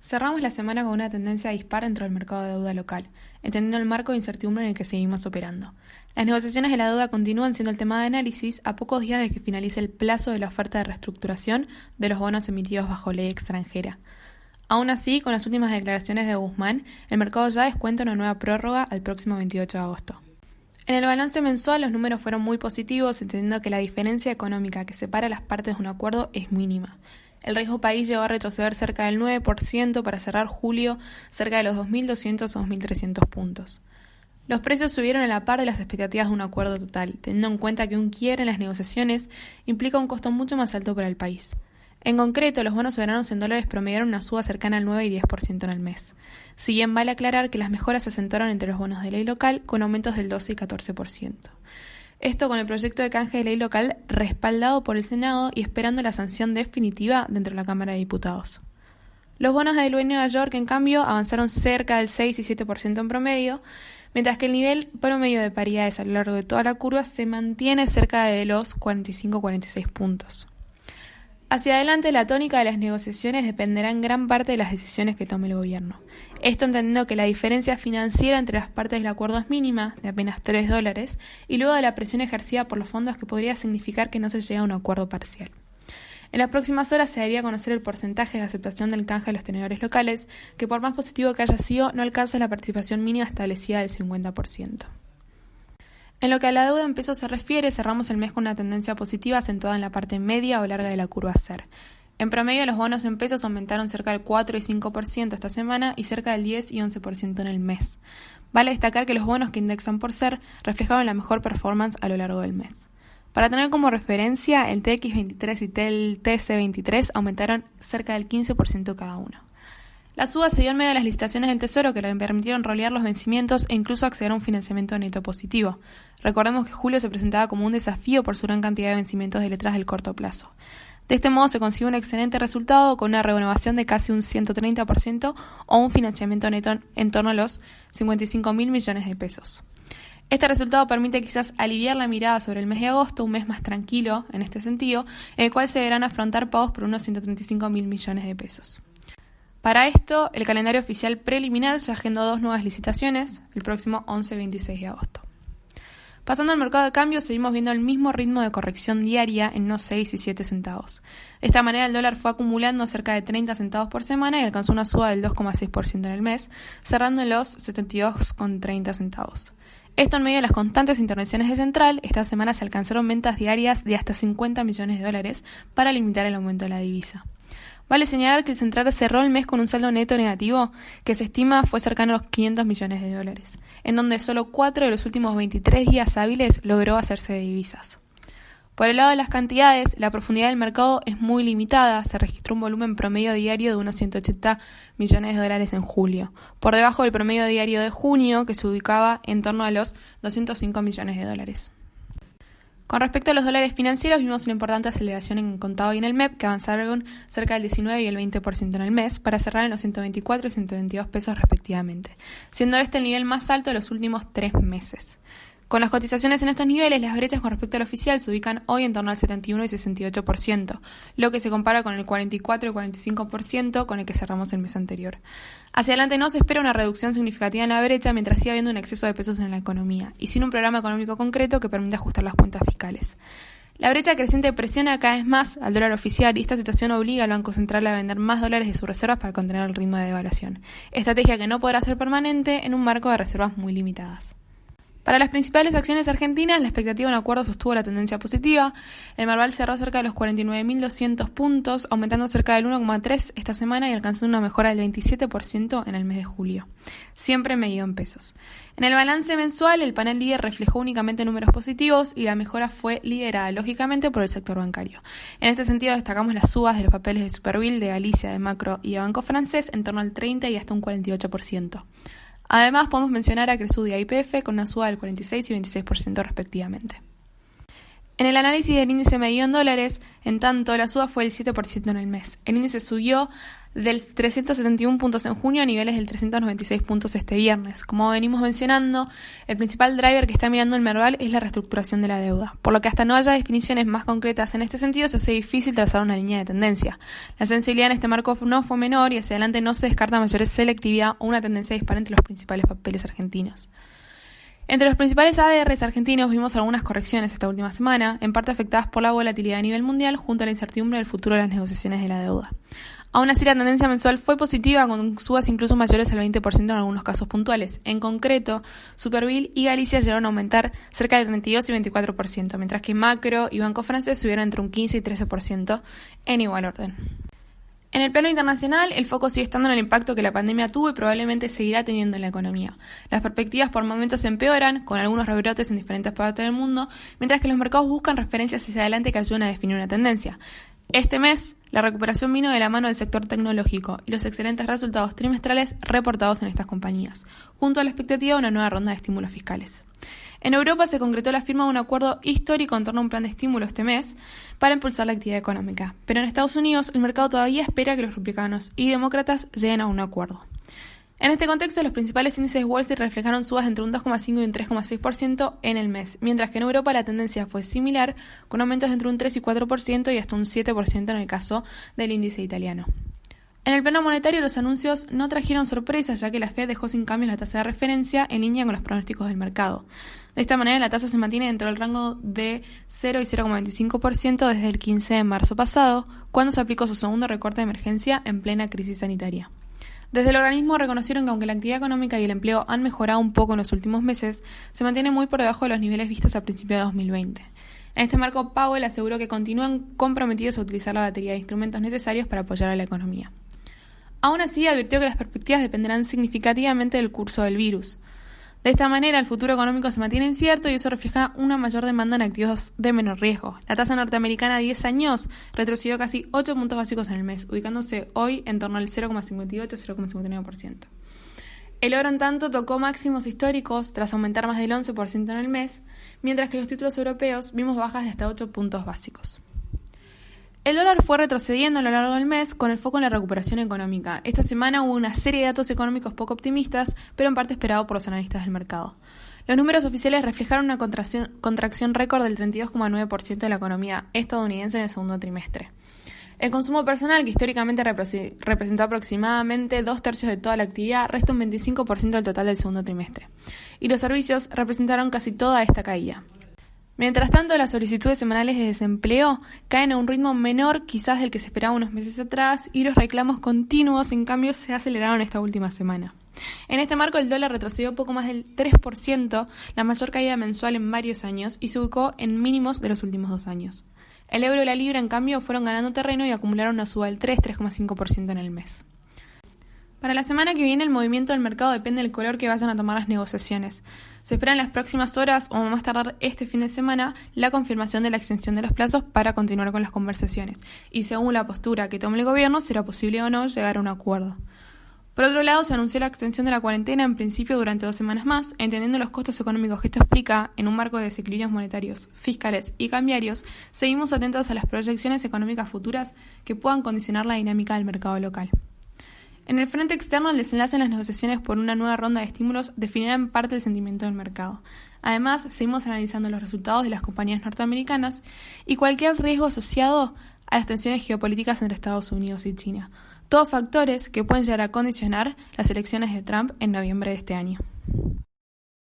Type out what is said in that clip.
Cerramos la semana con una tendencia dispar dentro del mercado de deuda local, entendiendo el marco de incertidumbre en el que seguimos operando. Las negociaciones de la deuda continúan siendo el tema de análisis a pocos días de que finalice el plazo de la oferta de reestructuración de los bonos emitidos bajo ley extranjera. Aún así, con las últimas declaraciones de Guzmán, el mercado ya descuenta una nueva prórroga al próximo 28 de agosto. En el balance mensual los números fueron muy positivos, entendiendo que la diferencia económica que separa las partes de un acuerdo es mínima. El riesgo país llegó a retroceder cerca del 9% para cerrar julio cerca de los 2.200 o 2.300 puntos. Los precios subieron a la par de las expectativas de un acuerdo total, teniendo en cuenta que un quiebre en las negociaciones implica un costo mucho más alto para el país. En concreto, los bonos soberanos en dólares promediaron una suba cercana al 9 y 10% en el mes. Si bien vale aclarar que las mejoras se acentuaron entre los bonos de ley local con aumentos del 12 y 14%. Esto con el proyecto de canje de ley local respaldado por el Senado y esperando la sanción definitiva dentro de la Cámara de Diputados. Los bonos del BOE de Nueva York, en cambio, avanzaron cerca del 6 y 7% en promedio, mientras que el nivel promedio de paridades a lo largo de toda la curva se mantiene cerca de los 45-46 puntos. Hacia adelante, la tónica de las negociaciones dependerá en gran parte de las decisiones que tome el gobierno. Esto entendiendo que la diferencia financiera entre las partes del acuerdo es mínima, de apenas $3, y luego de la presión ejercida por los fondos que podría significar que no se llegue a un acuerdo parcial. En las próximas horas se daría a conocer el porcentaje de aceptación del canje de los tenedores locales, que por más positivo que haya sido, no alcanza la participación mínima establecida del 50%. En lo que a la deuda en pesos se refiere, cerramos el mes con una tendencia positiva acentuada en la parte media o larga de la curva SER. En promedio, los bonos en pesos aumentaron cerca del 4 y 5% esta semana y cerca del 10 y 11% en el mes. Vale destacar que los bonos que indexan por SER reflejaron la mejor performance a lo largo del mes. Para tener como referencia, el TX23 y el TC23 aumentaron cerca del 15% cada uno. La suba se dio en medio de las licitaciones del Tesoro que le permitieron rolear los vencimientos e incluso acceder a un financiamiento neto positivo. Recordemos que julio se presentaba como un desafío por su gran cantidad de vencimientos de letras del corto plazo. De este modo se consiguió un excelente resultado con una renovación de casi un 130% o un financiamiento neto en torno a los 55.000 millones de pesos. Este resultado permite quizás aliviar la mirada sobre el mes de agosto, un mes más tranquilo en este sentido, en el cual se deberán afrontar pagos por unos 135.000 millones de pesos. Para esto, el calendario oficial preliminar ya agendó 2 nuevas licitaciones, el próximo 11 y 26 de agosto. Pasando al mercado de cambio, seguimos viendo el mismo ritmo de corrección diaria en unos 6 y 7 centavos. De esta manera, el dólar fue acumulando cerca de 30 centavos por semana y alcanzó una suba del 2,6% en el mes, cerrando en los 72,30 centavos. Esto en medio de las constantes intervenciones de Central, esta semana se alcanzaron ventas diarias de hasta 50 millones de dólares para limitar el aumento de la divisa. Vale señalar que el Central cerró el mes con un saldo neto negativo que se estima fue cercano a los 500 millones de dólares, en donde solo 4 de los últimos 23 días hábiles logró hacerse de divisas. Por el lado de las cantidades, la profundidad del mercado es muy limitada, se registró un volumen promedio diario de unos 180 millones de dólares en julio, por debajo del promedio diario de junio, que se ubicaba en torno a los 205 millones de dólares. Con respecto a los dólares financieros, vimos una importante aceleración en contado y en el MEP, que avanzaron cerca del 19 y el 20% en el mes, para cerrar en los 124 y 122 pesos respectivamente, siendo este el nivel más alto de los últimos 3 meses. Con las cotizaciones en estos niveles, las brechas con respecto al oficial se ubican hoy en torno al 71 y 68%, lo que se compara con el 44 y 45% con el que cerramos el mes anterior. Hacia adelante no se espera una reducción significativa en la brecha mientras siga habiendo un exceso de pesos en la economía y sin un programa económico concreto que permita ajustar las cuentas fiscales. La brecha creciente presiona cada vez más al dólar oficial y esta situación obliga al Banco Central a vender más dólares de sus reservas para contener el ritmo de devaluación, estrategia que no podrá ser permanente en un marco de reservas muy limitadas. Para las principales acciones argentinas, la expectativa de un acuerdo sostuvo la tendencia positiva. El Merval cerró cerca de los 49.200 puntos, aumentando cerca del 1,3% esta semana y alcanzando una mejora del 27% en el mes de julio, siempre medido en pesos. En el balance mensual, el panel líder reflejó únicamente números positivos y la mejora fue liderada, lógicamente, por el sector bancario. En este sentido, destacamos las subas de los papeles de Superville, de Galicia, de Macro y de Banco Francés en torno al 30% y hasta un 48%. Además, podemos mencionar a Cresud y a YPF con una suba del 46 y 26% respectivamente. En el análisis del índice medido en dólares, en tanto, la suba fue del 7% en el mes. El índice subió del 371 puntos en junio a niveles del 396 puntos este viernes. Como venimos mencionando, el principal driver que está mirando el Merval es la reestructuración de la deuda, por lo que hasta no haya definiciones más concretas en este sentido se hace difícil trazar una línea de tendencia. La sensibilidad en este marco no fue menor y hacia adelante no se descarta mayor selectividad o una tendencia dispar entre los principales papeles argentinos. Entre los principales ADRs argentinos vimos algunas correcciones esta última semana, en parte afectadas por la volatilidad a nivel mundial junto a la incertidumbre del futuro de las negociaciones de la deuda. Aún así, la tendencia mensual fue positiva, con subas incluso mayores al 20% en algunos casos puntuales. En concreto, Superville y Galicia llegaron a aumentar cerca del 32 y 24%, mientras que Macro y Banco Francés subieron entre un 15 y 13% en igual orden. En el plano internacional, el foco sigue estando en el impacto que la pandemia tuvo y probablemente seguirá teniendo en la economía. Las perspectivas por momentos empeoran, con algunos rebrotes en diferentes partes del mundo, mientras que los mercados buscan referencias hacia adelante que ayuden a definir una tendencia. Este mes, la recuperación vino de la mano del sector tecnológico y los excelentes resultados trimestrales reportados en estas compañías, junto a la expectativa de una nueva ronda de estímulos fiscales. En Europa se concretó la firma de un acuerdo histórico en torno a un plan de estímulo este mes para impulsar la actividad económica, pero en Estados Unidos el mercado todavía espera que los republicanos y demócratas lleguen a un acuerdo. En este contexto, los principales índices de Wall Street reflejaron subas entre un 2,5 y un 3,6% en el mes, mientras que en Europa la tendencia fue similar, con aumentos entre un 3 y 4% y hasta un 7% en el caso del índice italiano. En el plano monetario, los anuncios no trajeron sorpresas, ya que la Fed dejó sin cambios la tasa de referencia en línea con los pronósticos del mercado. De esta manera, la tasa se mantiene dentro del rango de 0 y 0,25% desde el 15 de marzo pasado, cuando se aplicó su segundo recorte de emergencia en plena crisis sanitaria. Desde el organismo reconocieron que aunque la actividad económica y el empleo han mejorado un poco en los últimos meses, se mantiene muy por debajo de los niveles vistos a principios de 2020. En este marco, Powell aseguró que continúan comprometidos a utilizar la batería de instrumentos necesarios para apoyar a la economía. Aún así, advirtió que las perspectivas dependerán significativamente del curso del virus. De esta manera, el futuro económico se mantiene incierto y eso refleja una mayor demanda en activos de menor riesgo. La tasa norteamericana a 10 años retrocedió casi 8 puntos básicos en el mes, ubicándose hoy en torno al 0,58-0,59%. El oro, en tanto, tocó máximos históricos tras aumentar más del 11% en el mes, mientras que los títulos europeos vimos bajas de hasta 8 puntos básicos. El dólar fue retrocediendo a lo largo del mes con el foco en la recuperación económica. Esta semana hubo una serie de datos económicos poco optimistas, pero en parte esperado por los analistas del mercado. Los números oficiales reflejaron una contracción récord del 32,9% de la economía estadounidense en el segundo trimestre. El consumo personal, que históricamente representó aproximadamente 2/3 de toda la actividad, resta un 25% del total del segundo trimestre. Y los servicios representaron casi toda esta caída. Mientras tanto, las solicitudes semanales de desempleo caen a un ritmo menor quizás del que se esperaba unos meses atrás y los reclamos continuos, en cambio, se aceleraron esta última semana. En este marco, el dólar retrocedió poco más del 3%, la mayor caída mensual en varios años, y se ubicó en mínimos de los últimos 2 años. El euro y la libra, en cambio, fueron ganando terreno y acumularon una suba del 3,5% en el mes. Para la semana que viene, el movimiento del mercado depende del color que vayan a tomar las negociaciones. Se espera en las próximas horas o más tardar este fin de semana la confirmación de la extensión de los plazos para continuar con las conversaciones. Y según la postura que tome el gobierno, será posible o no llegar a un acuerdo. Por otro lado, se anunció la extensión de la cuarentena en principio durante 2 semanas más, entendiendo los costos económicos que esto explica en un marco de desequilibrios monetarios, fiscales y cambiarios. Seguimos atentos a las proyecciones económicas futuras que puedan condicionar la dinámica del mercado local. En el frente externo, el desenlace en las negociaciones por una nueva ronda de estímulos definirá en parte el sentimiento del mercado. Además, seguimos analizando los resultados de las compañías norteamericanas y cualquier riesgo asociado a las tensiones geopolíticas entre Estados Unidos y China. Todos factores que pueden llegar a condicionar las elecciones de Trump en noviembre de este año.